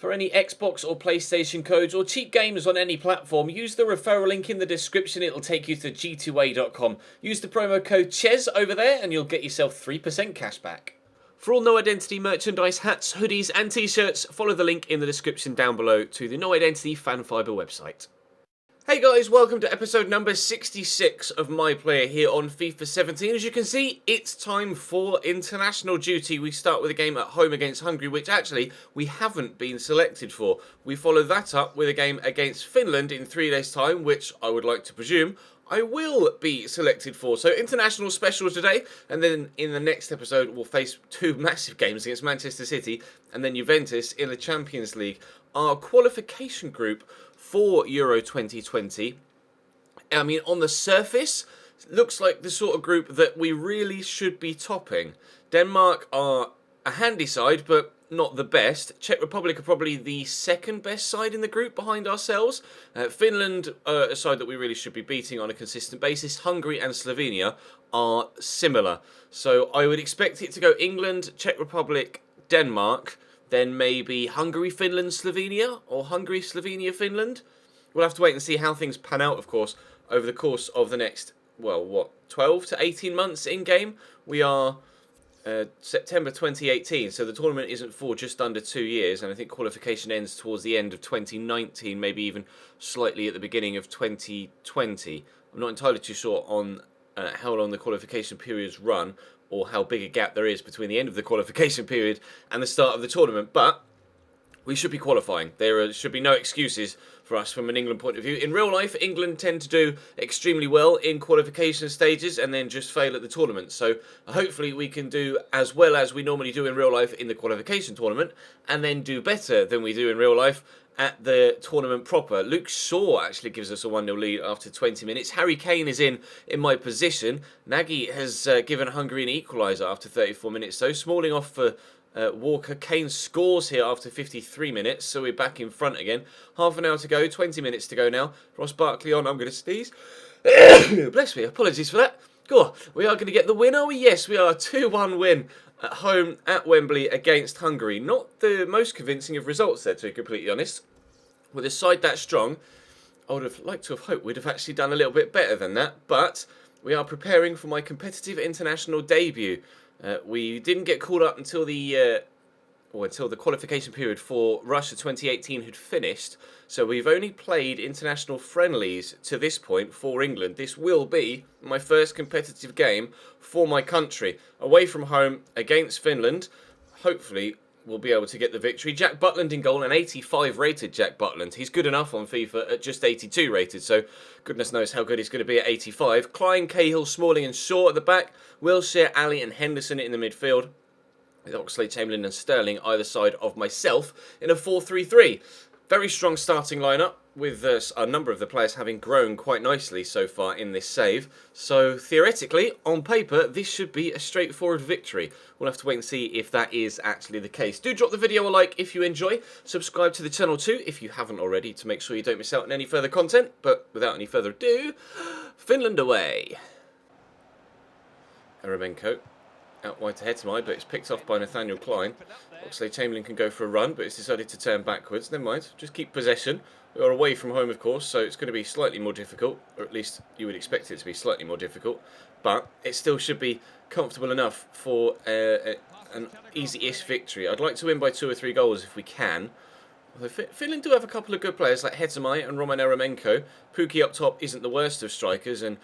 For any Xbox or PlayStation codes or cheap games on any platform, use the referral link in the description. It'll take you to g2a.com. Use the promo code CHES over there and you'll get yourself 3% cash back. For all No Identity merchandise, hats, hoodies and t-shirts, follow the link in the description down below to the No Identity Fan Fibre website. Hey guys, welcome to episode number 66 of My Player here on FIFA 17. As you can see, it's time for international duty. We start with a game at home against Hungary, which actually we haven't been selected for. We follow that up with a game against Finland in 3 days' time, which I would like to presume I will be selected for. So international special today, and then in the next episode we'll face two massive games against Manchester City and then Juventus in the Champions League. Our qualification group for Euro 2020, I mean, on the surface, looks like the sort of group that we really should be topping. Denmark are a handy side, but not the best. Czech Republic are probably the second best side in the group behind ourselves. Finland are a side that we really should be beating on a consistent basis. Hungary and Slovenia are similar. So I would expect it to go England, Czech Republic, Denmark, then maybe Hungary, Finland, Slovenia, or Hungary, Slovenia, Finland. We'll have to wait and see how things pan out, of course, over the course of the next, well, what, 12 to 18 months in-game? We are September 2018, so the tournament isn't for just under 2 years, and I think qualification ends towards the end of 2019, maybe even slightly at the beginning of 2020. I'm not entirely too sure on how long the qualification periods run, or how big a gap there is between the end of the qualification period and the start of the tournament, but we should be qualifying. There should be no excuses for us from an England point of view. In real life, England tend to do extremely well in qualification stages and then just fail at the tournament. So hopefully we can do as well as we normally do in real life in the qualification tournament and then do better than we do in real life at the tournament proper. Luke Shaw actually gives us a 1-0 lead after 20 minutes. Harry Kane is in my position. Nagy has given Hungary an equaliser after 34 minutes, though. Smalling off for Walker. Kane scores here after 53 minutes, so we're back in front again. Half an hour to go, 20 minutes to go now. Ross Barkley on, I'm going to sneeze. Bless me, apologies for that. Cool. We are going to get the win, are we? Yes, we are. A 2-1 win at home at Wembley against Hungary. Not the most convincing of results there, to be completely honest. With a side that strong, I would have liked to have hoped we'd have actually done a little bit better than that, but we are preparing for my competitive international debut. We didn't get called up until the qualification period for Russia 2018 had finished, so we've only played international friendlies to this point for England. This will be my first competitive game for my country, away from home against Finland. Hopefully we'll be able to get the victory. Jack Butland in goal, an 85 rated Jack Butland. He's good enough on FIFA at just 82 rated, so goodness knows how good he's going to be at 85. Klein, Cahill, Smalling and Shaw at the back. Wilshere, Ali and Henderson in the midfield, with Oxlade-Chamberlain and Sterling either side of myself in a 4-3-3. Very strong starting lineup, with a number of the players having grown quite nicely so far in this save. So theoretically, on paper, this should be a straightforward victory. We'll have to wait and see if that is actually the case. Do drop the video a like if you enjoy. Subscribe to the channel too if you haven't already to make sure you don't miss out on any further content. But without any further ado, Finland away. Eremenko out wide to Hettemai, but it's picked off by Nathaniel Klein. Oxlade-Chamberlain can go for a run, but it's decided to turn backwards. Never mind, just keep possession. We are away from home, of course, so it's going to be slightly more difficult, or at least you would expect it to be slightly more difficult, but it still should be comfortable enough for an easy-ish victory. I'd like to win by 2 or 3 goals if we can. Although Finland do have a couple of good players like Hettemai and Roman Eremenko. Pukki up top isn't the worst of strikers, and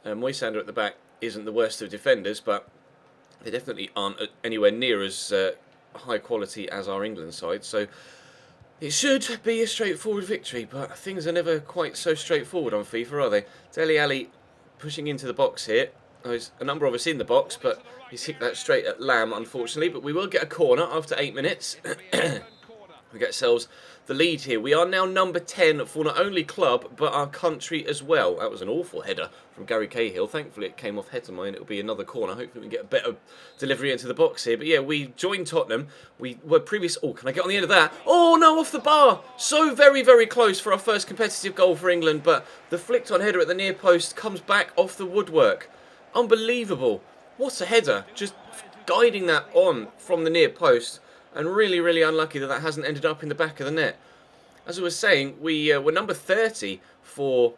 Moisander at the back isn't the worst of defenders, but they definitely aren't anywhere near as high quality as our England side, so it should be a straightforward victory, but things are never quite so straightforward on FIFA, are they? Dele Alli pushing into the box here. There's a number of us in the box, but he's hit that straight at Lamb, unfortunately, but we will get a corner after 8 minutes. We get ourselves the lead here. We are now number 10 for not only club, but our country as well. That was an awful header from Gary Cahill. Thankfully, it came off Hettemai and it'll be another corner. Hopefully, we can get a better delivery into the box here. But yeah, we joined Tottenham. We were previous... Oh, can I get on the end of that? Oh, no, off the bar. So very, very close for our first competitive goal for England. But the flicked-on header at the near post comes back off the woodwork. Unbelievable. What a header. Just guiding that on from the near post. and really, really unlucky that that hasn't ended up in the back of the net. As I was saying, we were number 30 for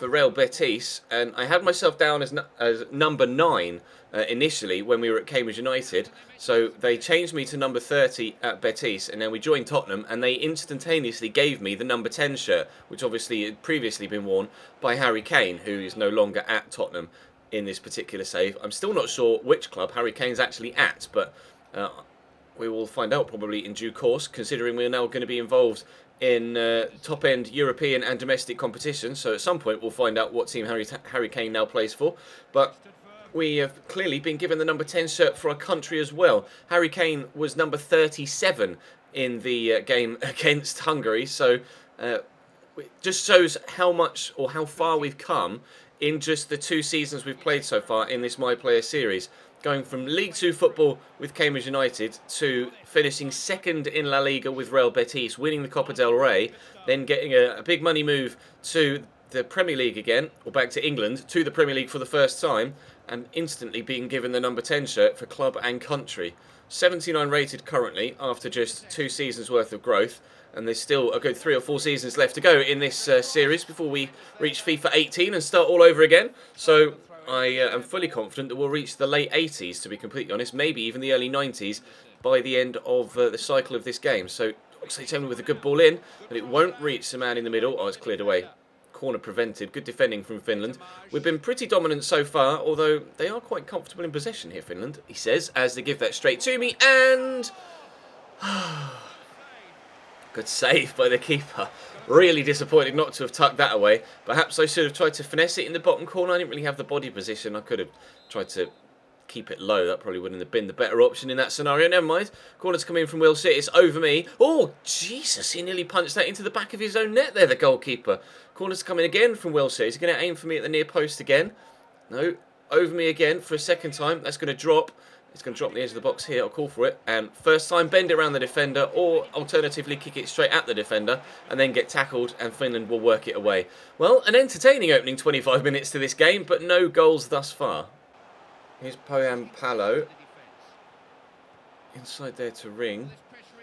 Real Betis, and I had myself down as number 9 initially when we were at Cambridge United. So they changed me to number 30 at Betis, and then we joined Tottenham, and they instantaneously gave me the number 10 shirt, which obviously had previously been worn by Harry Kane, who is no longer at Tottenham in this particular save. I'm still not sure which club Harry Kane's actually at, but we will find out probably in due course, considering we're now going to be involved in top-end European and domestic competition. So at some point we'll find out what team Harry Kane now plays for. But we have clearly been given the number 10 shirt for our country as well. Harry Kane was number 37 in the game against Hungary. So it just shows how much or how far we've come in just the 2 seasons we've played so far in this My Player series. Going from League 2 football with Cambridge United to finishing second in La Liga with Real Betis, winning the Copa del Rey, then getting a big money move to the Premier League again, or back to England, to the Premier League for the first time, and instantly being given the number 10 shirt for club and country. 79 rated currently after just 2 seasons worth of growth, and there's still a good 3 or 4 seasons left to go in this series before we reach FIFA 18 and start all over again. So I am fully confident that we'll reach the late 80s, to be completely honest, maybe even the early 90s by the end of the cycle of this game. So Oxlade-Chamberlain with a good ball in, but it won't reach the man in the middle. Oh, it's cleared away. Corner prevented. Good defending from Finland. We've been pretty dominant so far, although they are quite comfortable in possession here, Finland, he says, as they give that straight to me, and good save by the keeper. Really disappointed not to have tucked that away. Perhaps I should have tried to finesse it in the bottom corner. I didn't really have the body position. I could have tried to keep it low. That probably wouldn't have been the better option in that scenario. Never mind. Corner's come in from Wilshere. It's over me. Oh, Jesus. He nearly punched that into the back of his own net there, the goalkeeper. Corner's coming again from Wilshere. He's going to aim for me at the near post again. No. Over me again for a second time. That's going to drop. It's going to drop on the edge of the box here. I'll call for it. And first time, bend it around the defender, or alternatively kick it straight at the defender and then get tackled, and Finland will work it away. Well, an entertaining opening 25 minutes to this game, but no goals thus far. Here's Poyan Palo. Inside there to Ring.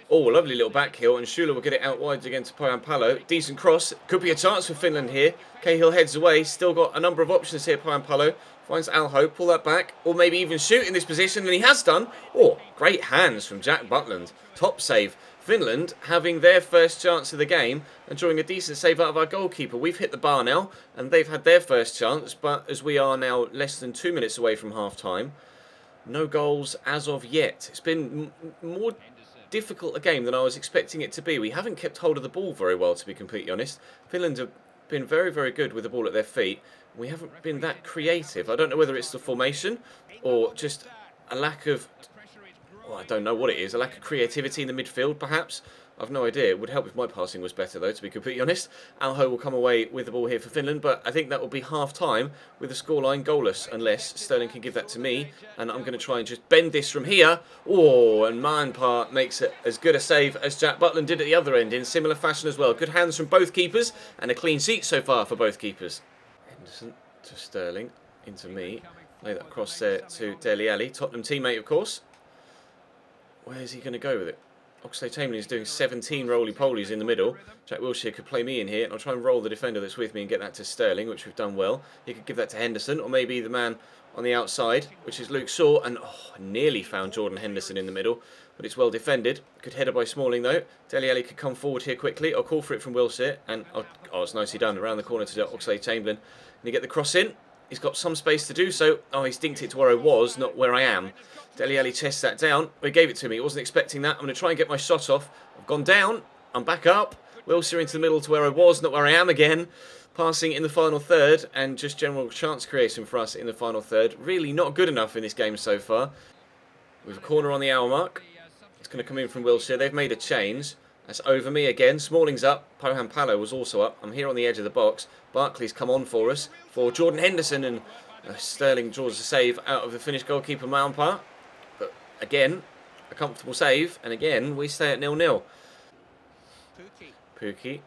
Oh, lovely little back heel, and Schuler will get it out wide again to Poyan Palo. Decent cross. Could be a chance for Finland here. Cahill heads away. Still got a number of options here, Poyan Palo. Finds Alho, pull that back, or maybe even shoot in this position, and he has done. Oh, great hands from Jack Butland. Top save. Finland having their first chance of the game and drawing a decent save out of our goalkeeper. We've hit the bar now, and they've had their first chance, but as we are now less than 2 minutes away from half-time, no goals as of yet. It's been more difficult a game than I was expecting it to be. We haven't kept hold of the ball very well, to be completely honest. Finland have been very, very good with the ball at their feet. We haven't been that creative. I don't know whether it's the formation or just a lack of, well, I don't know what it is, a lack of creativity in the midfield, perhaps. I've no idea. It would help if my passing was better, though, to be completely honest. Alho will come away with the ball here for Finland, but I think that will be half-time with the scoreline goalless, unless Sterling can give that to me. And I'm going to try and just bend this from here. Oh, and Manpar makes it as good a save as Jack Butland did at the other end in similar fashion as well. Good hands from both keepers, and a clean sheet so far for both keepers. Henderson to Sterling, into me. Lay that across there to Dele Alli, Tottenham teammate, of course. Where's he going to go with it? Oxlade-Chamberlain is doing 17 roly-polies in the middle. Jack Wilshere could play me in here, and I'll try and roll the defender that's with me and get that to Sterling, which we've done well. He could give that to Henderson, or maybe the man on the outside, which is Luke Shaw, and nearly found Jordan Henderson in the middle, but it's well defended. Good header by Smalling, though. Dele Alli could come forward here quickly. I'll call for it from Wilshere, and it's nicely done around the corner to Oxlade-Chamberlain. And he get the cross in. He's got some space to do so. Oh, he's dinked it to where I was, not where I am. Dele Alli chests that down. He gave it to me. I wasn't expecting that. I'm going to try and get my shot off. I've gone down. I'm back up. Wilshere into the middle to where I was, not where I am again. Passing in the final third, and just general chance creation for us in the final third. Really not good enough in this game so far. With a corner on the hour mark. It's going to come in from Wilshere. They've made a change. That's over me again. Smalling's up. Pohan Palo was also up. I'm here on the edge of the box. Barkley's come on for us. For Jordan Henderson, and Sterling draws a save out of the Finnish goalkeeper Manpar. But again, a comfortable save. And again, we stay at 0-0. Pukki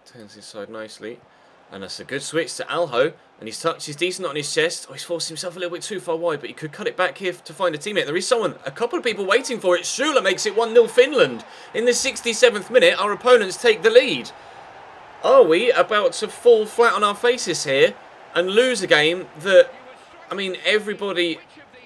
turns inside nicely. And that's a good switch to Alho. And his touch is decent on his chest. Oh, he's forced himself a little bit too far wide, but he could cut it back here to find a teammate. There is someone, a couple of people waiting for it. Schüller makes it 1-0 Finland. In the 67th minute, our opponents take the lead. Are we about to fall flat on our faces here and lose a game that, I mean, everybody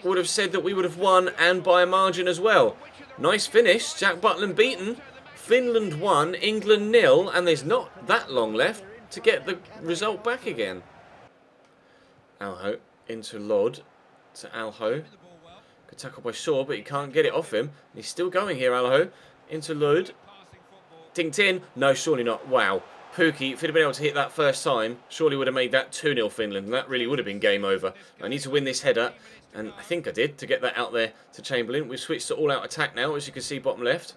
would have said that we would have won, and by a margin as well? Nice finish. Jack Butland beaten. Finland 1, England 0, and there's not that long left to get the result back again. Alho into Lod to Alho. Good tackle by Shaw, but he can't get it off him. He's still going here, Alho. Into Lod. Dinked in. No, surely not. Wow. Pukki, if he'd have been able to hit that first time, surely would have made that 2-0 Finland, and that really would have been game over. I need to win this header, and I think I did, to get that out there to Chamberlain. We've switched to all-out attack now, as you can see, bottom left.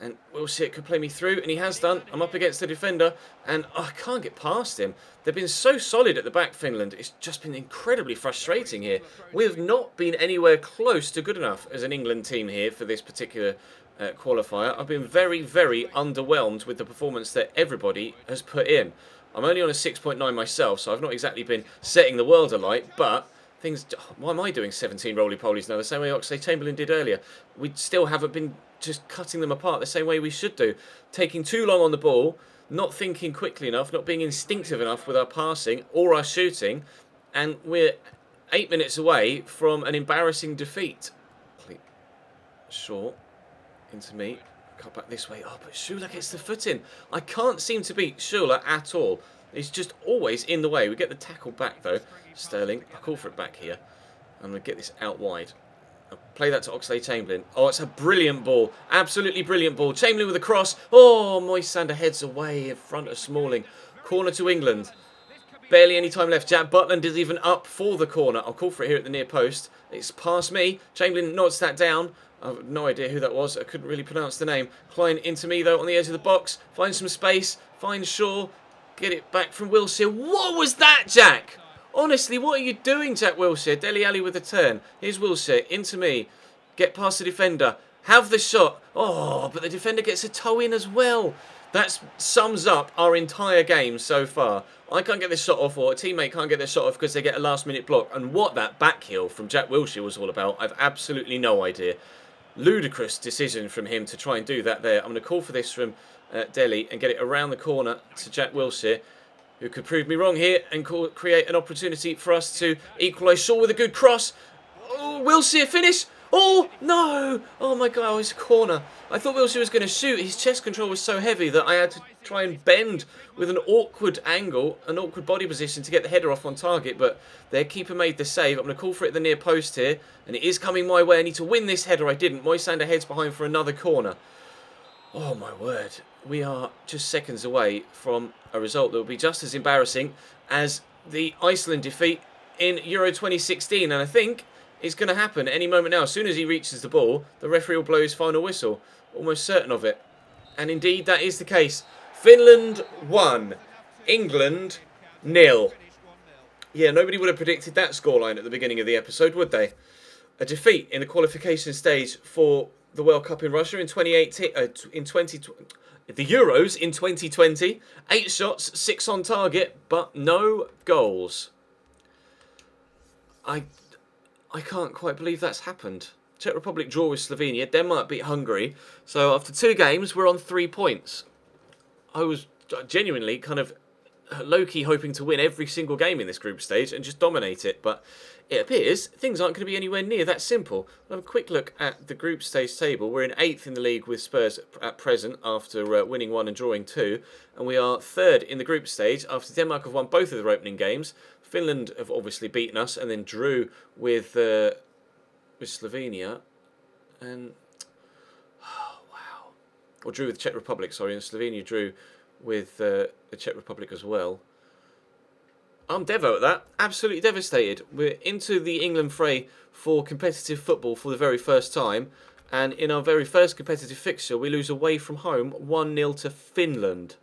And we'll see it could play me through, and he has done. I'm up against the defender, and I can't get past him. They've been so solid at the back, Finland. It's just been incredibly frustrating here. We have not been anywhere close to good enough as an England team here for this particular qualifier. I've been very, very underwhelmed with the performance that everybody has put in. I'm only on a 6.9 myself, so I've not exactly been setting the world alight, but things... Why am I doing 17 roly-polies now? The same way Oxlade-Chamberlain did earlier. We still haven't been just cutting them apart the same way we should do. Taking too long on the ball, not thinking quickly enough, not being instinctive enough with our passing or our shooting, and we're 8 minutes away from an embarrassing defeat. Short into me. Cut back this way. Oh, but Schüller gets the foot in. I can't seem to beat Schüller at all. He's just always in the way. We get the tackle back, though. Sterling, I'll call for it back here. I'm going to get this out wide. I'll play that to Oxlade-Chamberlain. Oh, it's a brilliant ball. Absolutely brilliant ball. Chamberlain with a cross. Oh, Moisander heads away in front of Smalling. Corner to England. Barely any time left. Jack Butland is even up for the corner. I'll call for it here at the near post. It's past me. Chamberlain nods that down. I've no idea who that was. I couldn't really pronounce the name. Klein into me, though, on the edge of the box. Finds some space. Finds Shaw. Get it back from Wilshere. What was that, Jack? Honestly, what are you doing, Jack Wilshere? Dele Alli with a turn. Here's Wilshere. Into me. Get past the defender. Have the shot. Oh, but the defender gets a toe in as well. That sums up our entire game so far. I can't get this shot off, or a teammate can't get their shot off because they get a last-minute block. And what that back heel from Jack Wilshere was all about, I've absolutely no idea. Ludicrous decision from him to try and do that there. I'm going to call for this from Delhi and get it around the corner to Jack Wilshere, who could prove me wrong here and create an opportunity for us to equalise. Shaw with a good cross. Oh, Wilshere finish. Oh, no. Oh, my God. Oh, it's a corner. I thought Wilshere was going to shoot. His chest control was so heavy that I had to try and bend with an awkward angle, an awkward body position to get the header off on target, but their keeper made the save. I'm going to call for it at the near post here, and it is coming my way. I need to win this header. I didn't. Moisander heads behind for another corner. Oh, my word. We are just seconds away from a result that will be just as embarrassing as the Iceland defeat in Euro 2016, and I think it's going to happen any moment now. As soon as he reaches the ball, the referee will blow his final whistle. Almost certain of it. And indeed, that is the case. Finland 1, England 0. Yeah, nobody would have predicted that scoreline at the beginning of the episode, would they? A defeat in the qualification stage for the World Cup in Russia in 2018, the Euros in 2020. 8 shots, 6 on target, but no goals. I can't quite believe that's happened. Czech Republic draw with Slovenia. Denmark beat Hungary. So after 2 games, we're on 3 points. I was genuinely kind of low-key hoping to win every single game in this group stage and just dominate it. But it appears things aren't going to be anywhere near that simple. We'll have a quick look at the group stage table. We're in 8th in the league with Spurs at present after winning 1 and drawing 2. And we are 3rd in the group stage after Denmark have won both of their opening games. Finland have obviously beaten us and then drew with Slovenia. And, oh, wow. Or drew with Czech Republic, sorry. And Slovenia drew with the Czech Republic as well. I'm devo at that. Absolutely devastated. We're into the England fray for competitive football for the very first time. And in our very first competitive fixture, we lose away from home 1-0 to Finland.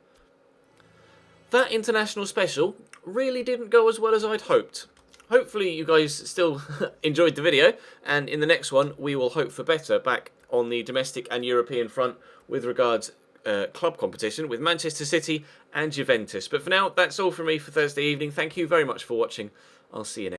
That international special really didn't go as well as I'd hoped. Hopefully you guys still enjoyed the video, and in the next one we will hope for better back on the domestic and European front with regards club competition with Manchester City and Juventus. But for now, that's all from me for Thursday evening. Thank you very much for watching. I'll see you next.